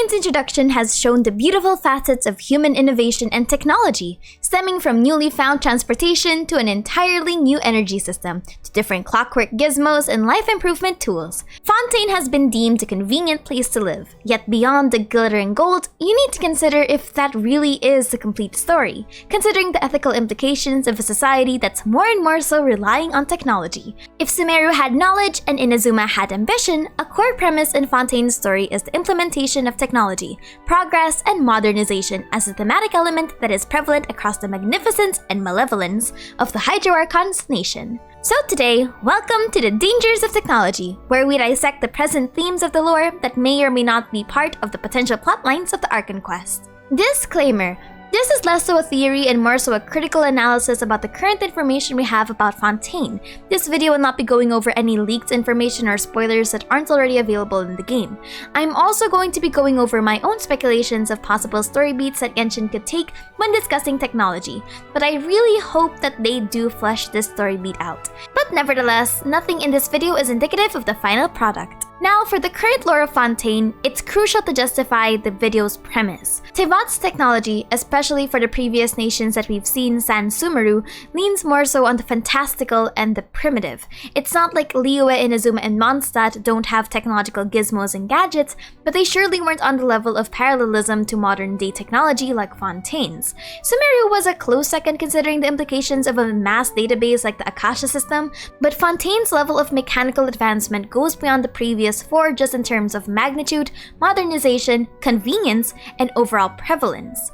Fontaine's introduction has shown the beautiful facets of human innovation and technology, stemming from newly found transportation to an entirely new energy system, to different clockwork gizmos and life improvement tools. Fontaine has been deemed a convenient place to live, yet beyond the glittering gold, you need to consider if that really is the complete story, considering the ethical implications of a society that's more and more so relying on technology. If Sumeru had knowledge and Inazuma had ambition, a core premise in Fontaine's story is the implementation of technology, progress, and modernization as a thematic element that is prevalent across the magnificence and malevolence of the Hydroarchon's nation. So today, welcome to the Dangers of Technology, where we dissect the present themes of the lore that may or may not be part of the potential plotlines of the Archon quest. Disclaimer: this is less so a theory and more so a critical analysis about the current information we have about Fontaine. This video will not be going over any leaked information or spoilers that aren't already available in the game. I'm also going to be going over my own speculations of possible story beats that Genshin could take when discussing technology, but I really hope that they do flesh this story beat out. But nevertheless, nothing in this video is indicative of the final product. Now, for the current lore of Fontaine, it's crucial to justify the video's premise. Tevat's technology, especially for the previous nations that we've seen sans Sumeru, leans more so on the fantastical and the primitive. It's not like Liyue, Inazuma, and Mondstadt don't have technological gizmos and gadgets, but they surely weren't on the level of parallelism to modern-day technology like Fontaine's. Sumeru was a close second considering the implications of a mass database like the Akasha system, but Fontaine's level of mechanical advancement goes beyond the previous four just in terms of magnitude, modernization, convenience, and overall prevalence.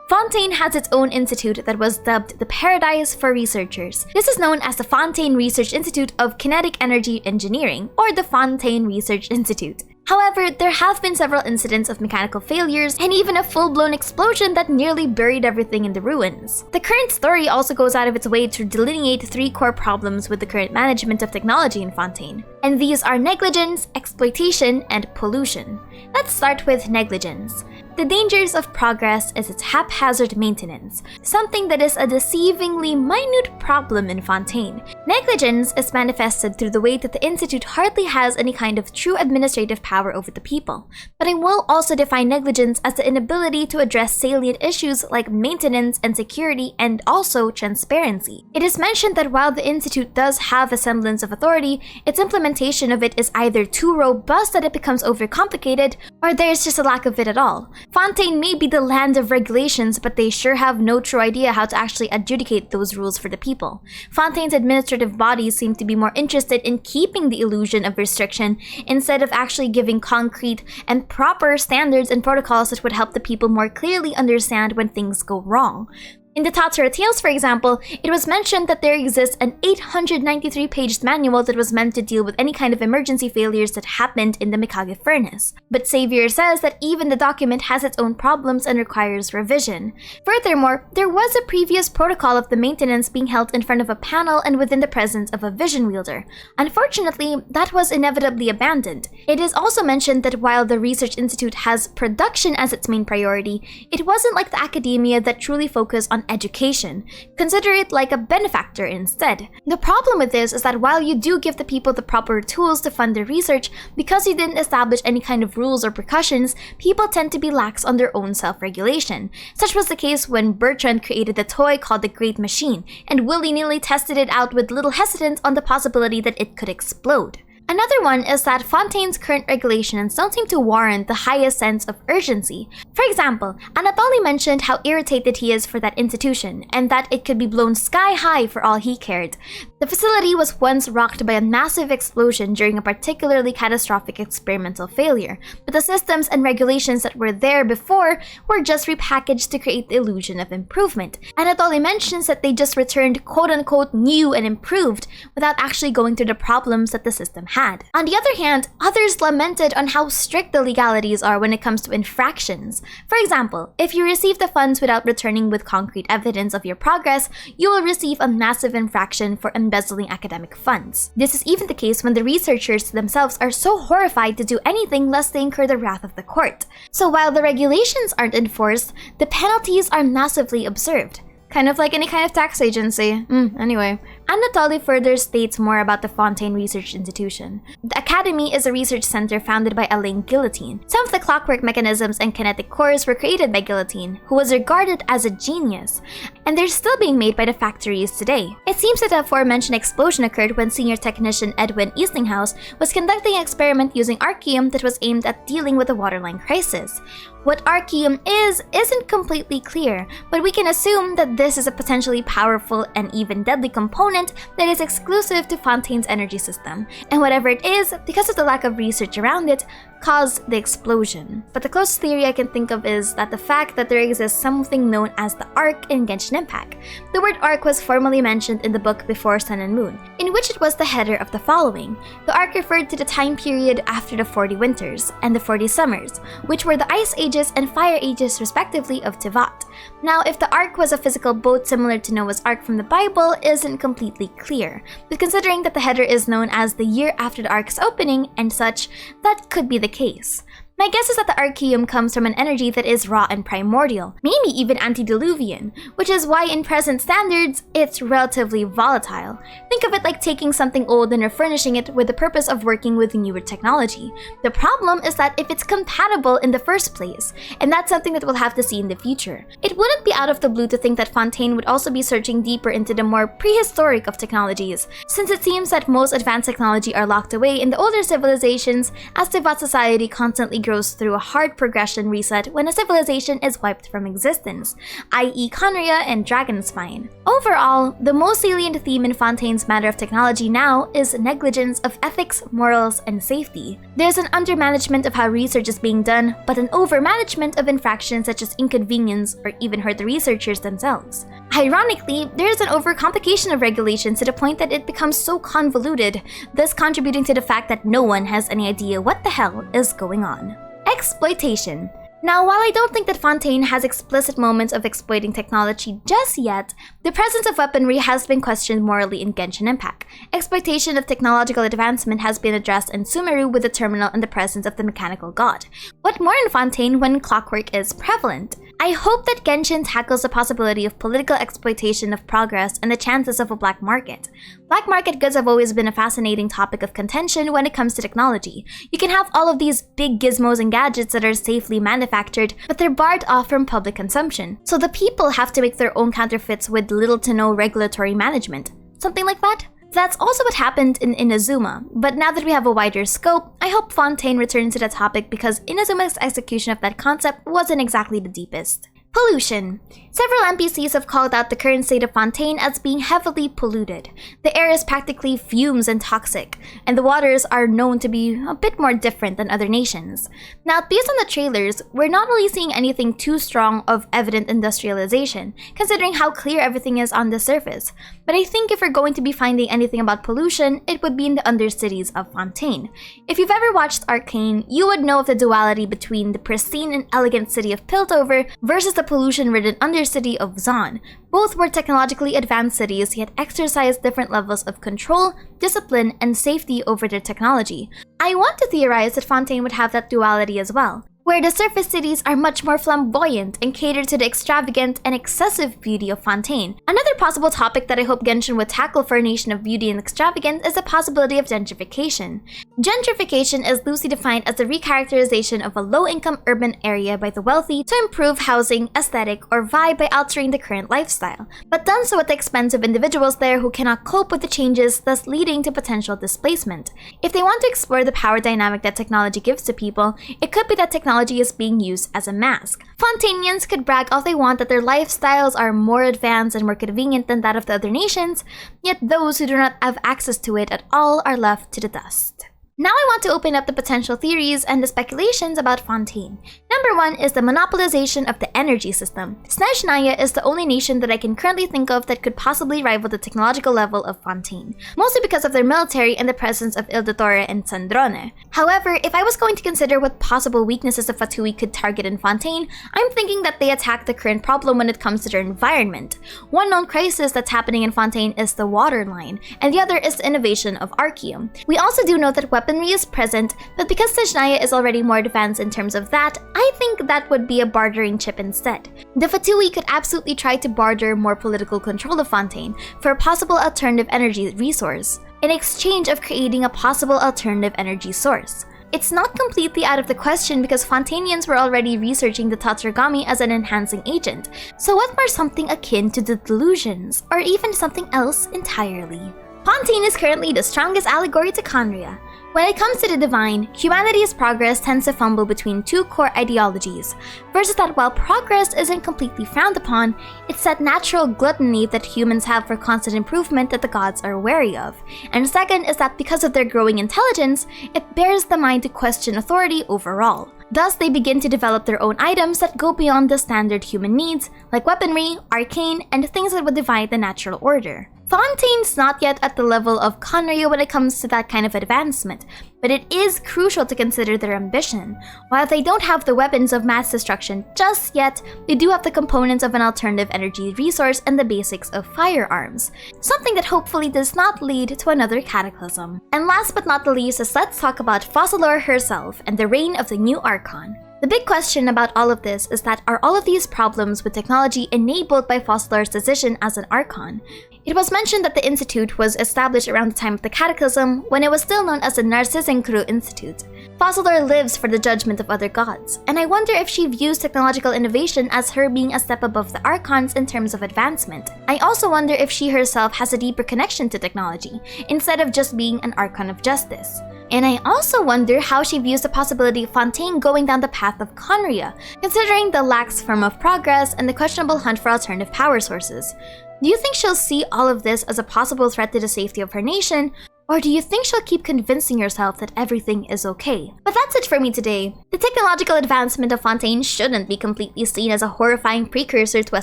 Fontaine has its own institute that was dubbed the Paradise for Researchers. This is known as the Fontaine Research Institute of Kinetic Energy Engineering, or the Fontaine Research Institute. However, there have been several incidents of mechanical failures and even a full-blown explosion that nearly buried everything in the ruins. The current story also goes out of its way to delineate three core problems with the current management of technology in Fontaine, and these are negligence, exploitation, and pollution. Let's start with negligence. The dangers of progress is its haphazard maintenance, something that is a deceivingly minute problem in Fontaine. Negligence is manifested through the way that the Institute hardly has any kind of true administrative power over the people, but I will also define negligence as the inability to address salient issues like maintenance and security and also transparency. It is mentioned that while the Institute does have a semblance of authority, its implementation of it is either too robust that it becomes overcomplicated, or there's just a lack of it at all. Fontaine may be the land of regulations, but they sure have no true idea how to actually adjudicate those rules for the people. Fontaine's administrative bodies seem to be more interested in keeping the illusion of restriction instead of actually giving concrete and proper standards and protocols that would help the people more clearly understand when things go wrong. In the Tatsura Tales, for example, it was mentioned that there exists an 893-page manual that was meant to deal with any kind of emergency failures that happened in the Mikage furnace. But Xavier says that even the document has its own problems and requires revision. Furthermore, there was a previous protocol of the maintenance being held in front of a panel and within the presence of a vision wielder. Unfortunately, that was inevitably abandoned. It is also mentioned that while the Research Institute has production as its main priority, it wasn't like the academia that truly focused on education. Consider it like a benefactor instead. The problem with this is that while you do give the people the proper tools to fund their research, because you didn't establish any kind of rules or precautions, people tend to be lax on their own self-regulation. Such was the case when Bertrand created the toy called the Great Machine, and willy-nilly tested it out with little hesitance on the possibility that it could explode. Another one is that Fontaine's current regulations don't seem to warrant the highest sense of urgency. For example, Anatoly mentioned how irritated he is for that institution, and that it could be blown sky high for all he cared. The facility was once rocked by a massive explosion during a particularly catastrophic experimental failure, but the systems and regulations that were there before were just repackaged to create the illusion of improvement. Anatoly mentions that they just returned quote-unquote new and improved without actually going through the problems that the system had. On the other hand, others lamented on how strict the legalities are when it comes to infractions. For example, if you receive the funds without returning with concrete evidence of your progress, you will receive a massive infraction for embezzling academic funds. This is even the case when the researchers themselves are so horrified to do anything lest they incur the wrath of the court. So while the regulations aren't enforced, the penalties are massively observed. Kind of like any kind of tax agency. Anyway. Anatoly further states more about the Fontaine Research Institution. The Academy is a research center founded by Alain Guillotine. Some of the clockwork mechanisms and kinetic cores were created by Guillotine, who was regarded as a genius, and they're still being made by the factories today. It seems that the aforementioned explosion occurred when senior technician Edwin Eastinghouse was conducting an experiment using archaeum that was aimed at dealing with the waterline crisis. What archaeum isn't completely clear, but we can assume that this is a potentially powerful and even deadly component that is exclusive to Fontaine's energy system, and whatever it is, because of the lack of research around it, caused the explosion. But the closest theory I can think of is that the fact that there exists something known as the arc in Genshin Impact. The word arc was formally mentioned in the book Before Sun and Moon, in which it was the header of the following. The arc referred to the time period after the 40 winters and the 40 summers, which were the ice ages and fire ages respectively of Tivat. Now, if the ark was a physical boat similar to Noah's Ark from the Bible isn't completely clear, but considering that the header is known as the year after the ark's opening and such, that could be the case. My guess is that the archaeum comes from an energy that is raw and primordial, maybe even antediluvian, which is why in present standards, it's relatively volatile. Think of it like taking something old and refurnishing it with the purpose of working with newer technology. The problem is that if it's compatible in the first place, and that's something that we'll have to see in the future. It wouldn't be out of the blue to think that Fontaine would also be searching deeper into the more prehistoric of technologies, since it seems that most advanced technology are locked away in the older civilizations as Tivat society constantly grows through a hard progression reset when a civilization is wiped from existence, i.e. Conria and Dragonspine. Overall, the most salient theme in Fontaine's matter of technology now is negligence of ethics, morals, and safety. There's an undermanagement of how research is being done, but an overmanagement of infractions such as inconvenience or even hurt the researchers themselves. Ironically, there is an overcomplication of regulations to the point that it becomes so convoluted, thus contributing to the fact that no one has any idea what the hell is going on. Exploitation. Now, while I don't think that Fontaine has explicit moments of exploiting technology just yet, the presence of weaponry has been questioned morally in Genshin Impact. Exploitation of technological advancement has been addressed in Sumeru with the terminal and the presence of the mechanical god. What more in Fontaine when clockwork is prevalent? I hope that Genshin tackles the possibility of political exploitation of progress and the chances of a black market. Black market goods have always been a fascinating topic of contention when it comes to technology. You can have all of these big gizmos and gadgets that are safely manufactured, but they're barred off from public consumption. So the people have to make their own counterfeits with little to no regulatory management. Something like that? That's also what happened in Inazuma, but now that we have a wider scope, I hope Fontaine returns to that topic because Inazuma's execution of that concept wasn't exactly the deepest. Pollution. Several NPCs have called out the current state of Fontaine as being heavily polluted. The air is practically fumes and toxic, and the waters are known to be a bit more different than other nations. Now, based on the trailers, we're not really seeing anything too strong of evident industrialization, considering how clear everything is on the surface. But I think if we're going to be finding anything about pollution, it would be in the undercities of Fontaine. If you've ever watched Arcane, you would know of the duality between the pristine and elegant city of Piltover versus the pollution-ridden undercity of Zon. Both were technologically advanced cities yet exercised different levels of control, discipline, and safety over their technology. I want to theorize that Fontaine would have that duality as well, where the surface cities are much more flamboyant and cater to the extravagant and excessive beauty of Fontaine. Another possible topic that I hope Genshin would tackle for a nation of beauty and extravagance is the possibility of gentrification. Gentrification is loosely defined as the recharacterization of a low-income urban area by the wealthy to improve housing, aesthetic, or vibe by altering the current lifestyle, but done so at the expense of individuals there who cannot cope with the changes, thus leading to potential displacement. If they want to explore the power dynamic that technology gives to people, it could be that technology is being used as a mask. Fontainians could brag all they want that their lifestyles are more advanced and more convenient than that of the other nations, yet those who do not have access to it at all are left to the dust. Now I want to open up the potential theories and the speculations about Fontaine. Number 1 is the monopolization of the energy system. Snezhnaya is the only nation that I can currently think of that could possibly rival the technological level of Fontaine, mostly because of their military and the presence of Ildotore and Sandrone. However, if I was going to consider what possible weaknesses of Fatui could target in Fontaine, I'm thinking that they attack the current problem when it comes to their environment. One known crisis that's happening in Fontaine is the water line, and the other is the innovation of archaeum. We also do know that weaponry is present, but because Snezhnaya is already more advanced in terms of that, I think that would be a bartering chip instead. The Fatui could absolutely try to barter more political control of Fontaine for a possible alternative energy resource, in exchange of creating a possible alternative energy source. It's not completely out of the question because Fontainians were already researching the Tatsugami as an enhancing agent, so what more something akin to the delusions, or even something else entirely? Fontaine is currently the strongest allegory to Khaenri'ah. When it comes to the divine, humanity's progress tends to fumble between two core ideologies. First is that while progress isn't completely frowned upon, it's that natural gluttony that humans have for constant improvement that the gods are wary of. And second is that because of their growing intelligence, it bears the mind to question authority overall. Thus, they begin to develop their own items that go beyond the standard human needs, like weaponry, arcane, and things that would divide the natural order. Fontaine's not yet at the level of Khaenri'ah when it comes to that kind of advancement, but it is crucial to consider their ambition. While they don't have the weapons of mass destruction just yet, they do have the components of an alternative energy resource and the basics of firearms, something that hopefully does not lead to another cataclysm. And last but not the least is let's talk about Fossilor herself and the reign of the new Archon. The big question about all of this is that are all of these problems with technology enabled by Fossilor's decision as an Archon? It was mentioned that the Institute was established around the time of the Cataclysm, when it was still known as the Narcissenkru Institute. Fossilor lives for the judgment of other gods, and I wonder if she views technological innovation as her being a step above the Archons in terms of advancement. I also wonder if she herself has a deeper connection to technology, instead of just being an Archon of Justice. And I also wonder how she views the possibility of Fontaine going down the path of Khaenri'ah, considering the lax form of progress and the questionable hunt for alternative power sources. Do you think she'll see all of this as a possible threat to the safety of her nation, or do you think she'll keep convincing herself that everything is okay? But that's it for me today. The technological advancement of Fontaine shouldn't be completely seen as a horrifying precursor to a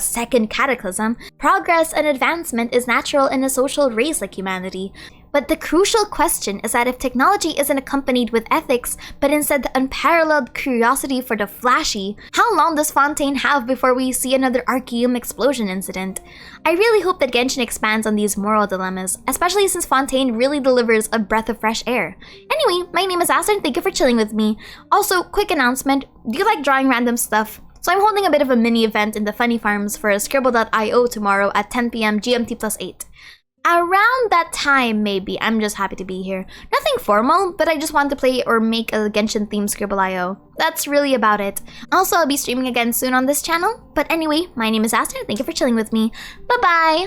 second cataclysm. Progress and advancement is natural in a social race like humanity. But the crucial question is that if technology isn't accompanied with ethics, but instead the unparalleled curiosity for the flashy, how long does Fontaine have before we see another Archeum explosion incident? I really hope that Genshin expands on these moral dilemmas, especially since Fontaine really delivers a breath of fresh air. Anyway, my name is Aster and thank you for chilling with me. Also, quick announcement, do you like drawing random stuff? So I'm holding a bit of a mini event in the Funny Farms for Scribble.io tomorrow at 10 PM GMT+8. Around that time, maybe. I'm just happy to be here. Nothing formal, but I just want to play or make a Genshin-themed Scribble.io. That's really about it. Also, I'll be streaming again soon on this channel. But anyway, my name is Aster. Thank you for chilling with me. Bye-bye!